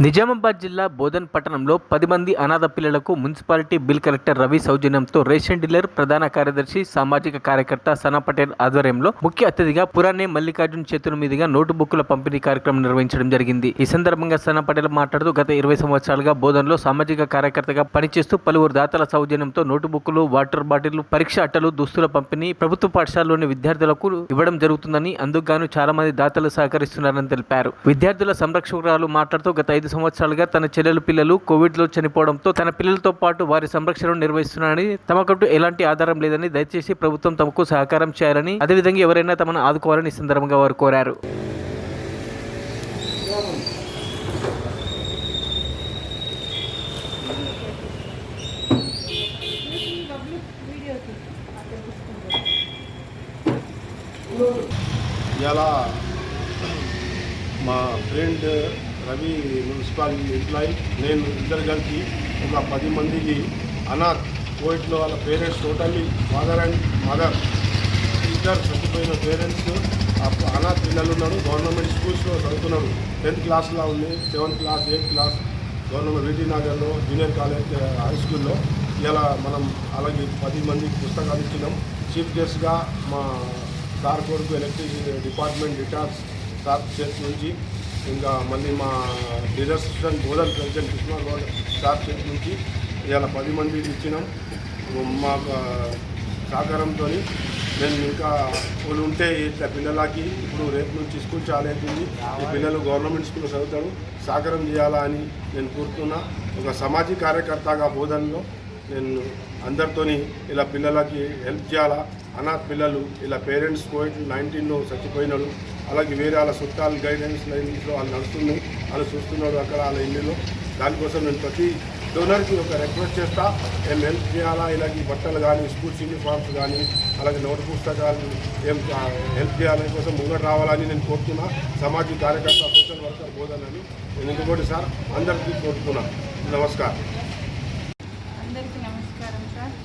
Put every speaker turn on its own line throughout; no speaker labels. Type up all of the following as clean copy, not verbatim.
నిజామాబాద్ జిల్లా బోధన్ పట్టణంలో 10 మంది అనాథ పిల్లలకు మున్సిపాలిటీ బిల్ కలెక్టర్ రవి సౌజన్యంతో రేషన్ డీలర్, ప్రధాన కార్యదర్శి, సామాజిక కార్యకర్త సనా పటేల్ ఆధ్వర్యంలో ముఖ్య అతిథిగా పురాణే మల్లికార్జున్ చేతుల మీదుగా నోటు బుక్కుల పంపిణీ కార్యక్రమం నిర్వహించడం జరిగింది. ఈ సందర్భంగా సనా పటేల్ మాట్లాడుతూ గత 20 సంవత్సరాలుగా బోధన్లో సామాజిక కార్యకర్తగా పనిచేస్తూ పలువురు దాతల సౌజన్యంతో నోటు బుక్కులు, వాటర్ బాటిళ్లు, పరీక్ష అట్టలు, దుస్తుల పంపిణీ ప్రభుత్వ పాఠశాలలోని విద్యార్థులకు ఇవ్వడం జరుగుతుందని, అందుకు చాలా మంది దాతలు సహకరిస్తున్నారని తెలిపారు. విద్యార్థుల సంరక్షకురాలు మాట్లాడుతూ గత 5 సంవత్సరాలుగా తన చెల్లెలు పిల్లలు కోవిడ్లో చనిపోవడంతో తన పిల్లలతో పాటు వారి సంరక్షణను నిర్వహిస్తున్నారని, తమకంటూ ఎలాంటి ఆధారం లేదని, దయచేసి ప్రభుత్వం తమకు సహకారం చేయాలని, అదేవిధంగా ఎవరైనా తమను ఆదుకోవాలని ఈ సందర్భంగా వారు కోరారు.
ఇలా మా ఫ్రెండ్ రవి మున్సిపాలిటీ ఎంప్లాయీ నేను ఇద్దరు కలిసి ఒక 10 మందికి అనాథ్ కోవిడ్లో వాళ్ళ parents totally father and mother ఇద్దరు చచ్చిపోయిన పేరెంట్స్ అనాథ్ పిల్లలు ఉన్నారు. గవర్నమెంట్ స్కూల్స్లో చదువుతున్నారు. 10th క్లాస్లో ఉంది, 7th class, 8th class government వీటీ నగర్లో జూనియర్ కాలేజ్ హై స్కూల్లో. ఇలా మనం అలాగే 10 మందికి పుస్తకాలు ఇచ్చినాం. చీఫ్ గెస్ట్గా మా సార్ కొరకు ఎలక్ట్రిసిటీ డిపార్ట్మెంట్ రిటార్డ్స్ సార్ చేతి నుంచి, ఇంకా మళ్ళీ మా leaders Bodhan president Krishna Goud sir చేతి నుంచి ఇలా 10 మందికి ఇచ్చినాం. మా సహకారంతో నేను ఇంకా వాళ్ళు ఉంటే ఇట్లా పిల్లలకి ఇప్పుడు రేపు నుంచి స్కూల్ చాలా అవుతుంది, ఈ పిల్లలు గవర్నమెంట్ స్కూల్లో చదువుతారు, సహకారం చేయాలా అని నేను కోరుతున్నా. ఒక సామాజిక కార్యకర్తగా బోధనలో నేను అందరితో ఇలా పిల్లలకి హెల్ప్ చేయాలా. అనాథ పిల్లలు ఇలా పేరెంట్స్ కోవిడ్-19లో చచ్చిపోయినాడు, అలాగే వేరే వాళ్ళ చుట్టాలు గైడెన్స్ లైన్స్లో వాళ్ళు నడుస్తున్నాయి, వాళ్ళు చూస్తున్నాడు అక్కడ వాళ్ళ ఇల్లులో. దానికోసం నేను ప్రతి డోనర్కి ఒక రిక్వెస్ట్ చేస్తా, నేను హెల్ప్ చేయాలా. ఇలాగే బట్టలు కానీ, స్కూల్స్ యూనిఫామ్స్ కానీ, అలాగే నోటు పుస్తకాలు హెల్ప్ చేయాలని కోసం ముంగట రావాలని నేను కోరుతున్నా. సామాజిక కార్యకర్త, సోషల్ వర్కర్ బోధనని నేను ఇంకొకటి సార్ అందరికీ కోరుతున్నా. నమస్కారం.
అందరికీ నమస్కారం సార్.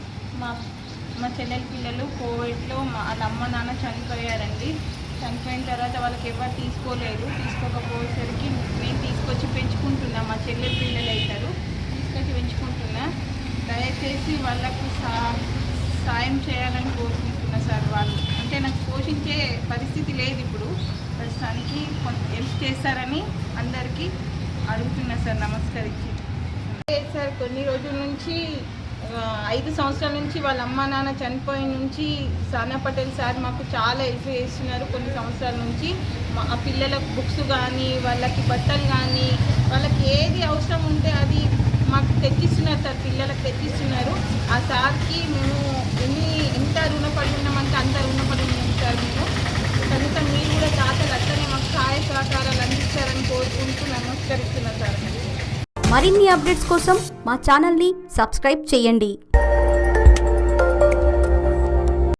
మా చెల్లెల పిల్లలు కోవిడ్లో వాళ్ళ అమ్మ నాన్న చనిపోయారండి. చనిపోయిన తర్వాత వాళ్ళకి ఎవరు తీసుకోకపోయేసరికి నేను తీసుకొచ్చి పెంచుకుంటున్నా. మా చెల్లెల పిల్లలు అవుతారు, తీసుకొచ్చి పెంచుకుంటున్నా. దయచేసి వాళ్ళకు సాయం చేయాలని కోరుకుంటున్నా సార్. వాళ్ళు అంటే నాకు పోషించే పరిస్థితి లేదు ఇప్పుడు ప్రస్తుతానికి, హెల్ప్ చేస్తారని అందరికీ అడుగుతున్నా సార్ నమస్కరించి. సార్ కొన్ని రోజుల నుంచి 5 సంవత్సరాల నుంచి వాళ్ళ అమ్మ నాన్న చనిపోయిన నుంచి సనా పటేల్ సార్ మాకు చాలా హెల్ప్ చేస్తున్నారు. కొన్ని సంవత్సరాల నుంచి ఆ పిల్లలకు బుక్స్ కానీ, వాళ్ళకి బట్టలు కానీ, వాళ్ళకి ఏది అవసరం ఉంటే అది మాకు తెచ్చిస్తున్నారు సార్. పిల్లలకు తెచ్చిస్తున్నారు. ఆ సార్కి మేము ఎంత రుణపడి ఉన్నామంటే అంత రుణపడి ఉన్నాం సార్. మేము కనుక మీరు కూడా దాతలు అట్లనే మాకు సహాయ సహకారాలు అందిస్తారని కోరుకుంటూ నమస్కరిస్తున్నా సార్.
మరిన్ని అప్డేట్స్ కోసం మా ఛానల్ని సబ్స్క్రైబ్ చేయండి.